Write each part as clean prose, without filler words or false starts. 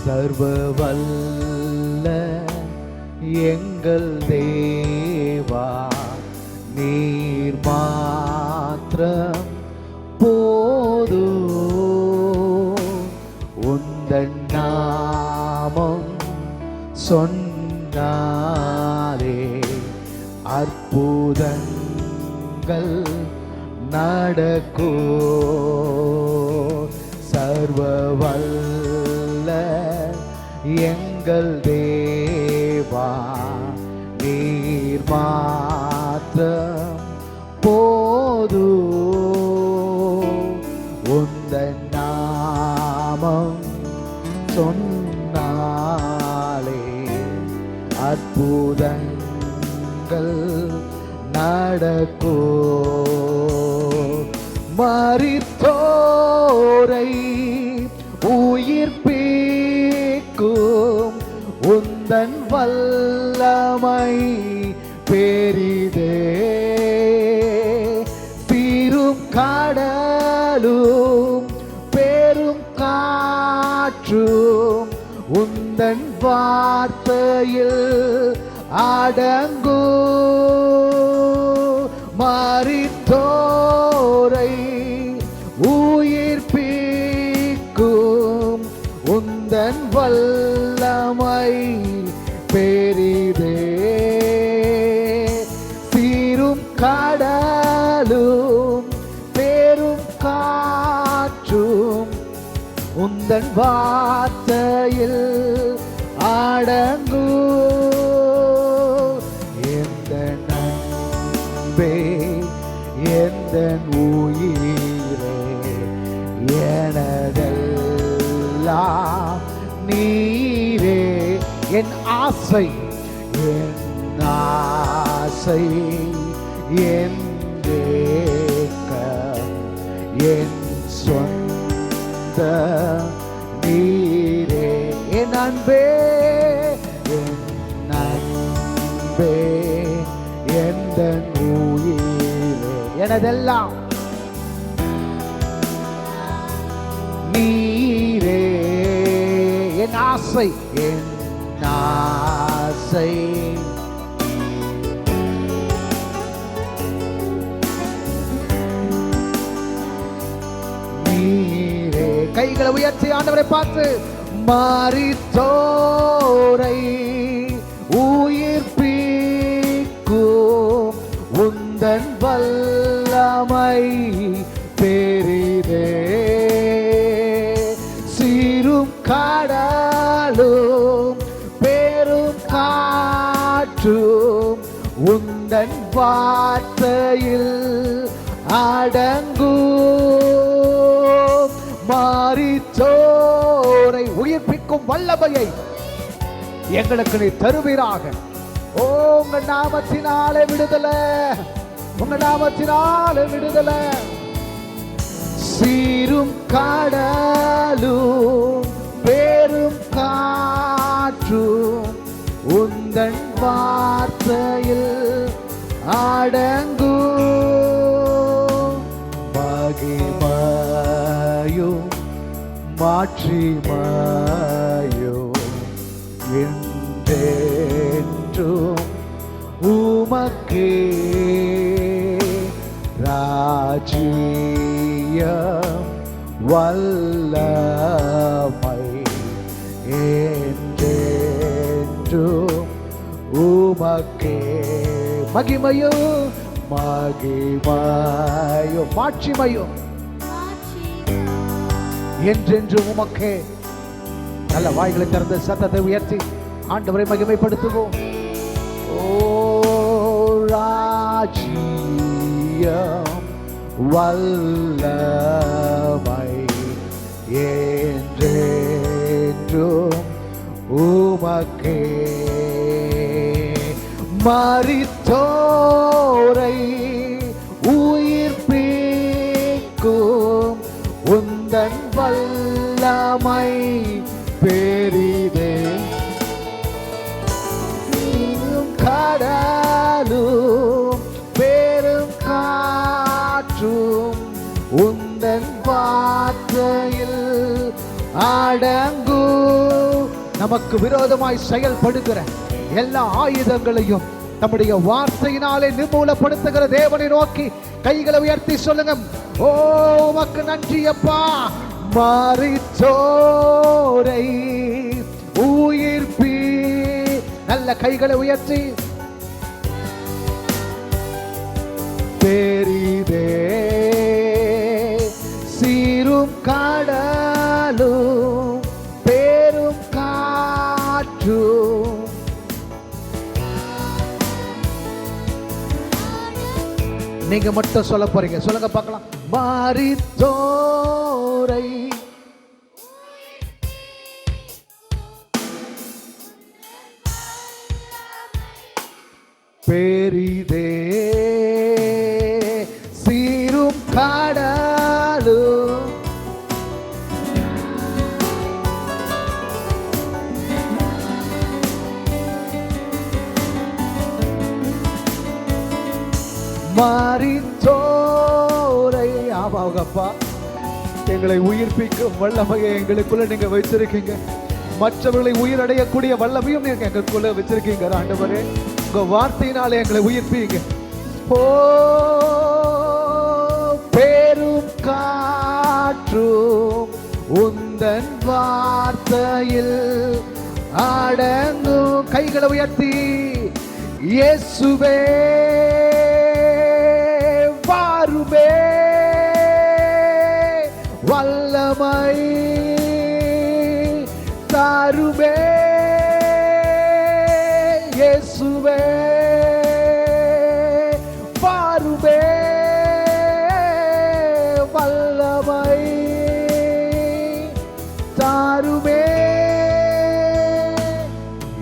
சர்வ வல்ல எங்கள் தேவா, நீர் மாத்திரம் போதும். உந்தன் நாமம் சொன்னாரே அற்புதங்கள் நடக்கோ. சர்வ வல்ல எங்கள் தேவா, நீர் மாத்திரம் போதும். உந்தன் நாமம் சொன்னாலே அற்புதங்கள் நடக்கோ. மரித்தோரை உயிர்ப்பிக்கும் உந்தன் வல்லமை பெரிதே. தீரும் கடலும் பெரும் காற்றும் உந்தன் வார்த்தையில் அடங்கும். மரித்தோரை உயிர்ப்பிக்கும் உந்தன் வல்லமை பெரிதே. தீரும் கடலும் பெரும் காற்றும் உந்தன் வார்த்தையில் அடங்கும். எந்த நண்பே எந்த உயிரே, எனதெல்லாம் நீரே. என் ஆசை என் ஆசை என் ஏக்கம் என் சொந்த நீரே. என் அன்பே என் அன்பே எந்த உயிரே, எனதெல்லாம் நீரே. என் ஆசை என் ஆசை நீரே. கைகளை உயர்த்தி ஆண்டவரை பார்த்து, மரித்தோரை உயிர்ப்பிக்கும் உந்தன் வல்லமை பெரிதே. சீரும் கடலும் பெரும் காற்றும் உந்தன் வார்த்தையில் அடங்கும். மரித்தோரை உயிர்ப்பிக்கும் வல்லமையை எங்களுக்கு நீ தருவீராக. ஓ, உங்க நாமத்தினாலே விடுதலை, உங்க நாமத்தினாலே விடுதலை. சீரும் கடலும் பெரும் காற்றும் உந்தன் வார்த்தையில் அடங்கும். மகிமையும் மாட்சிமையும் என்றென்றும் உமக்கே. ராஜ்யம் வல்லமை என்றென்றும் உமக்கே. மகிமையும் மகிமையும் மாட்சிமையும் என்றென்றும் உமக்கே. நல்ல வாய்களை திறந்து சத்தத்தை உயர்த்தி ஆண்டவரை மகிமைப்படுத்துவோம். ஓ, ராஜ்யம் வல்லமை என்றென்றும் உமக்கே. மரித்தோரை உயிர்ப்பிக்கும் உந்தன் வல்லமை பெரிதே. கடலும் பெரும் காற்றும் உந்தன் வார்த்தையில் அடங்கும். நமக்கு விரோதமாய் செயல்படுகிற எல்லா ஆயுதங்களையும் நம்முடைய வார்த்தையினாலே நிர்மூலப்படுத்துகிற தேவனை நோக்கி கைகளை உயர்த்தி சொல்லுங்க, ஓ உமக்கு நன்றி அப்பா. மரித்தோரை உயிர்ப்பி. நல்ல கைகளை உயர்த்தி. பெரிதே சீரும் கடலும் பெரும் காற்றும் நீங்க மட்டும் சொல்ல போறீங்க. சொல்லுங்க பார்க்கலாம். மரித்தோரை பெரிதே சீரும் கடலும் மரித்தோரை. ஆமாங்கப்பா, எங்களை உயிர்ப்பிக்கும் வல்லமையை எங்களுக்குள்ள நீங்க வச்சிருக்கீங்க. மற்றவர்களை உயிரடையக்கூடிய வல்லமையும் நீங்க எங்களுக்குள்ள வச்சிருக்கீங்க ஆண்டவரே. உங்க வார்த்தையினால எங்களை உயிர்ப்பீங்க. ஓ பெரும் காற்றும் உந்தன் வார்த்தையில் அடங்கும். கைகளை உயர்த்தி இயேசுவே வாருமே, வல்லமை தாருமே. இயேசுவே வாருமே, வல்லமை தாருமே.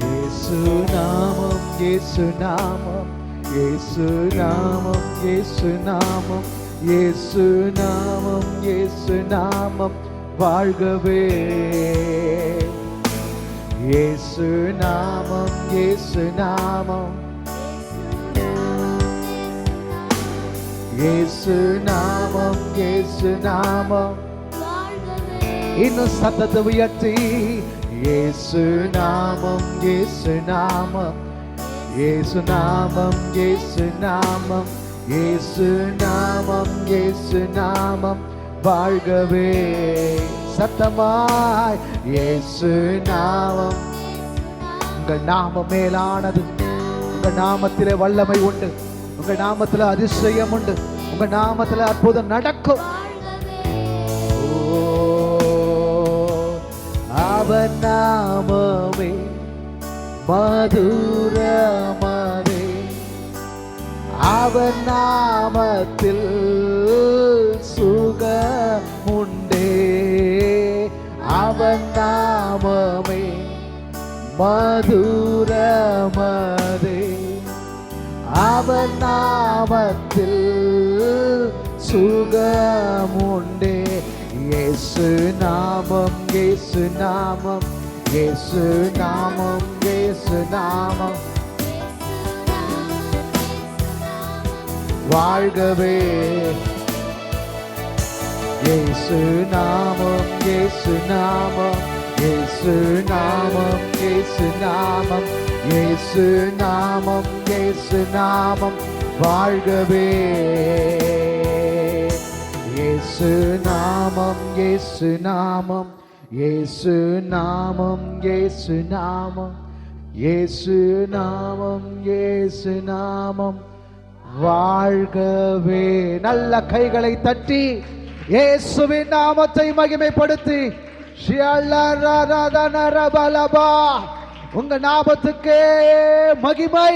இயேசு நாமம், இயேசு நாமம், இயேசு நாமம், இயேசு நாமம், இயேசு நாமம், இயேசு நாமம் வாழ்கவே. இயேசு நாமம், இயேசு நாமம், இயேசு நாமம், இயேசு நாமம். இன்னும் சத்தத்தை உயர்த்தி இயேசு நாமம், இயேசு நாமம், இயேசு நாமம், இயேசு நாமம், இயேசு நாமம், இயேசு நாமம் வாழ்கவே. சத்தமாய் இயேசு நாமம். உங்கள் நாமம் மேலானது. உங்க நாமத்திலே வல்லமை உண்டு. உங்க நாமத்திலே அதிசயம் உண்டு. உங்க நாமத்திலே அற்புதம் நடக்கும். அவர் நாமமே மதுரமதே. அவர் நாமத்தில் சுகமுண்டே. அவர் நாமமே மதுரமதே. அவர் நாமத்தில் சுகமுண்டே. இயேசு நாமம், இயேசு நாமம், இயேசு நாமம், இயேசு நாமம் வாழ்கவே. இயேசு நாமம், இயேசு நாமம், இயேசு நாமம், இயேசு நாமம், இயேசு நாமம், இயேசு நாமம் வாழ்கவே. இயேசு நாமம், இயேசு நாமம், இயேசு நாமம், இயேசு நாமம், இயேசு நாமம், இயேசு நாமம் வாழ்கவே. நல்ல கைகளை தட்டி இயேசுவின் நாமத்தை மகிமைப்படுத்தி உங்க நாமத்துக்கே மகிமை.